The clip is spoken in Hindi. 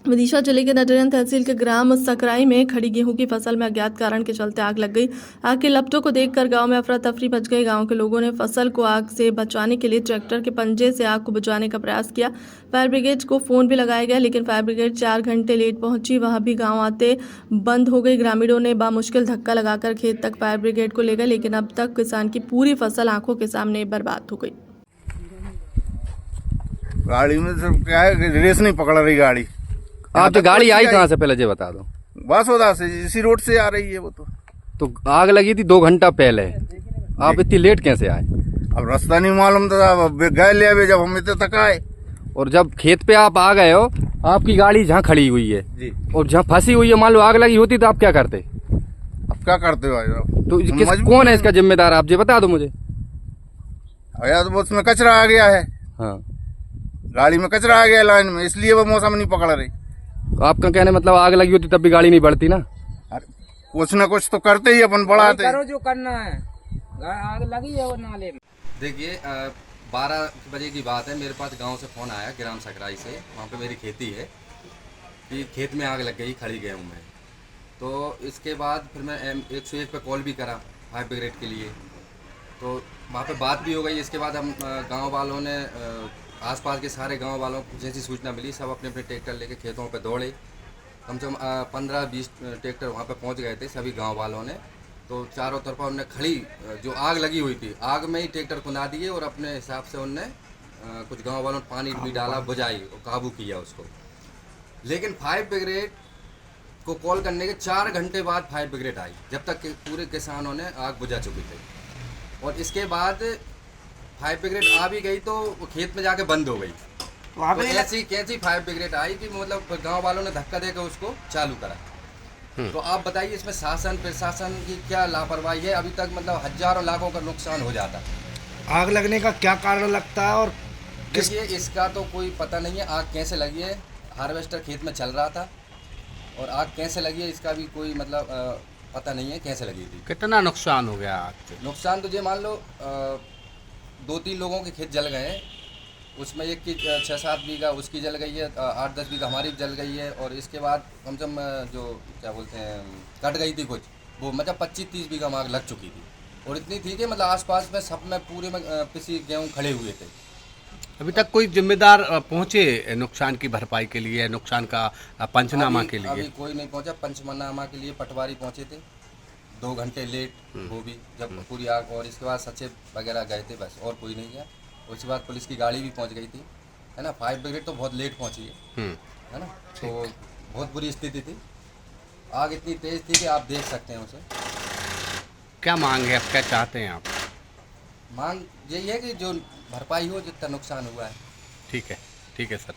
विदिशा जिले के नटरन तहसील के ग्राम सकराई में खड़ी गेहूं की फसल में अज्ञात कारण के चलते आग लग गई। आग के लपटों को देखकर गांव में अफरा तफरी मच गई। गांव के लोगों ने फसल को आग से बचाने के लिए ट्रैक्टर के पंजे से आग को बुझाने का प्रयास किया। फायर ब्रिगेड को फोन भी लगाया गया, लेकिन फायर ब्रिगेड 4 घंटे लेट पहुंची। वह भी गाँव आते बंद हो गई। ग्रामीणों ने बामुश्किल धक्का लगाकर खेत तक फायर ब्रिगेड को ले गए, लेकिन अब तक किसान की पूरी फसल आंखों के सामने बर्बाद हो गई। गाड़ी में सब क्या है, रेस नहीं पकड़ रही गाड़ी। आपकी गाड़ी आई कहाँ से, पहले ये बता दो। बासोदा से, इसी रोड से आ रही है वो तो आग लगी थी 2 घंटा पहले, आप इतनी लेट कैसे आए? अब रास्ता नहीं मालूम था, गए ले अभी जब हम इतने तक आए। और जब खेत पे आप आ गए हो, आपकी गाड़ी जहाँ खड़ी हुई है जी, और जहाँ फंसी हुई है, मान लो आग लगी होती तो आप क्या करते? अब क्या करते हो भाई? तो कौन है इसका जिम्मेदार, आप ये बता दो मुझे। यार तो उसमें कचरा आ गया है। हाँ, गाड़ी में कचरा आ गया लाइन में, इसलिए वो मौसम नहीं पकड़ रही। तो आपका कहने मतलब आग लगी होती तब भी गाड़ी नहीं बढ़ती ना? कुछ ना कुछ तो करते ही अपन बढ़ाते। करो जो करना है, आग लगी है वो नाले में। देखिए 12 बजे की बात है, मेरे पास गांव से फ़ोन आया ग्राम सकराई से, वहाँ पे मेरी खेती है, कि खेत में आग लग गई खड़ी गेहूँ में। तो इसके बाद फिर मैं 101 पे कॉल भी करा फायर ब्रिगेड के लिए, तो वहाँ पे बात भी हो गई। इसके बाद हम गांव वालों ने आसपास के सारे गांव वालों को जैसी सूचना मिली, सब अपने अपने ट्रैक्टर लेके खेतों पे दौड़े। कम से कम 15-20 ट्रैक्टर वहाँ पे पहुँच गए थे सभी गांव वालों ने। तो चारों तरफा उनने खड़ी जो आग लगी हुई थी, आग में ही ट्रैक्टर खुना दिए और अपने हिसाब से उनने कुछ गांव वालों ने पानी भी डाला, बुझाई और काबू किया उसको। लेकिन फायर ब्रिगेड को कॉल करने के 4 घंटे बाद फायर ब्रिगेड आई, जब तक कि पूरे किसानों ने आग बुझा चुकी थी। और इसके बाद फायर ब्रिगेड आ भी गई तो वो खेत में जाके बंद हो गई। तो ऐसी कैसी फायर ब्रिगेड आई कि मतलब गांव वालों ने धक्का देकर उसको चालू करा। तो आप बताइए इसमें शासन प्रशासन की क्या लापरवाही है? अभी तक मतलब हजारों लाखों का नुकसान हो जाता। आग लगने का क्या कारण लगता है? और देखिए इसका तो कोई पता नहीं है, आग कैसे लगी है। हार्वेस्टर खेत में चल रहा था और आग कैसे लगी है इसका भी कोई मतलब पता नहीं है कैसे लगी थी। कितना नुकसान हो गया आग से? नुकसान तो ये मान लो 2-3 लोगों के खेत जल गए हैं, उसमें एक की 6-7 बीघा उसकी जल गई है, 8-10 बीघा हमारी जल गई है। और इसके बाद कम से कम जो क्या बोलते हैं कट गई थी कुछ, वो मतलब 25-30 बीघा आग लग चुकी थी। और इतनी थी कि मतलब आसपास में सब में पूरे में पिसी गेहूँ खड़े हुए थे। अभी तक कोई जिम्मेदार पहुंचे नुकसान की भरपाई के लिए, नुकसान का पंचनामा के लिए? अभी कोई नहीं पहुंचा। पंचनामा के लिए पटवारी पहुंचे थे 2 घंटे लेट, वो भी जब पूरी आग। और इसके बाद सचिव वगैरह गए थे, बस और कोई नहीं गया। उसके बाद पुलिस की गाड़ी भी पहुंच गई थी, है ना। फायर ब्रिगेड तो बहुत लेट पहुंची है ना। तो बहुत बुरी स्थिति थी, आग इतनी तेज थी कि आप देख सकते हैं उसे। क्या मांग है, अब क्या चाहते हैं आप? मांग यही है कि जो भरपाई हो जितना नुकसान हुआ है। ठीक है सर।